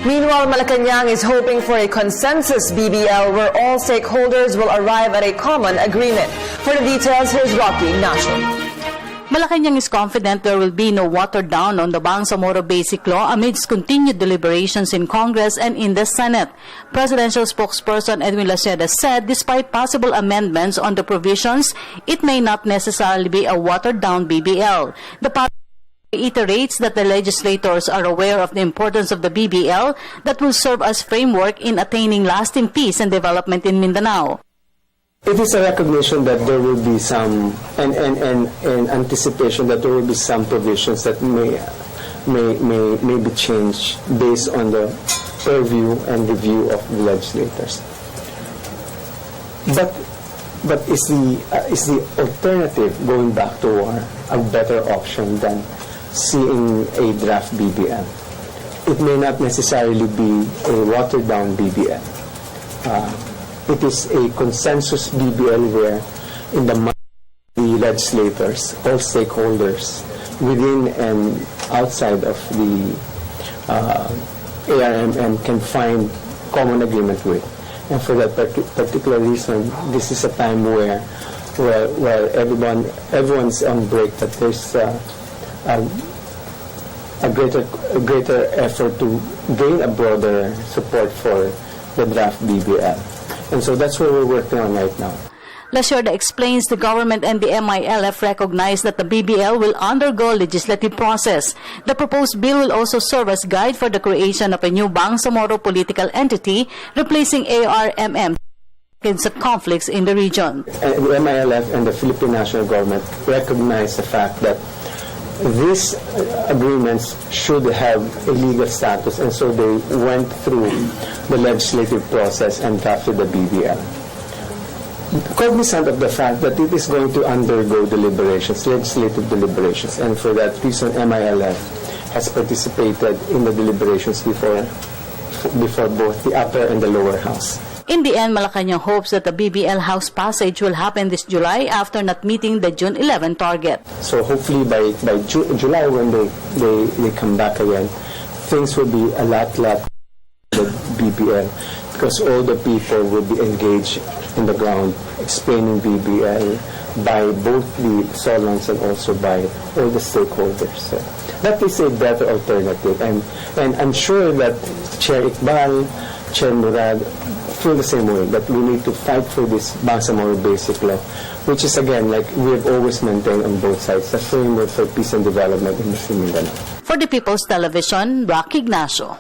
Meanwhile, Malacañang is hoping for a consensus BBL where all stakeholders will arrive at a common agreement. For the details, here's Rocky Ignacio. Malacañang is confident there will be no watered down on the Bangsamoro Basic Law amidst continued deliberations in Congress and in the Senate. Presidential spokesperson Edwin Laceda said despite possible amendments on the provisions, it may not necessarily be a watered down BBL. The party reiterates that the legislators are aware of the importance of the BBL that will serve as framework in attaining lasting peace and development in Mindanao. It is a recognition that there will be some, and anticipation that there will be some provisions that may be changed based on the purview and review of the legislators. But is the alternative, going back to war, a better option than seeing a draft BBL? It may not necessarily be a watered down BBL. It is a consensus BBL where in the mind of the legislators, all stakeholders within and outside of the ARMM can find common agreement with. And for that particular reason, this is a time where everyone's on break, that there's a greater effort to gain a broader support for the draft BBL. And so that's what we're working on right now. Laceda explains the government and the MILF recognize that the BBL will undergo legislative process. The proposed bill will also serve as guide for the creation of a new Bangsamoro political entity, replacing ARMM against the conflicts in the region. And the MILF and the Philippine national government recognize the fact that these agreements should have a legal status, and so they went through the legislative process and drafted the BBL. Cognizant of the fact that it is going to undergo deliberations, legislative deliberations, and for that reason MILF has participated in the deliberations before both the upper and the lower house. In the end, Malacañang hopes that the BBL House passage will happen this July after not meeting the June 11 target. So hopefully by July, when they come back again, things will be a lot the BBL, because all the people will be engaged in the ground explaining BBL by both the Solons and also by all the stakeholders. So that is a better alternative, and I'm sure that Chair Iqbal, Chair Murad feel the same way, that we need to fight for this Bangsamoro Basic Law, which is, again, like we have always maintained on both sides, a framework for peace and development in Mindanao. For the People's Television, Rocky Ignacio.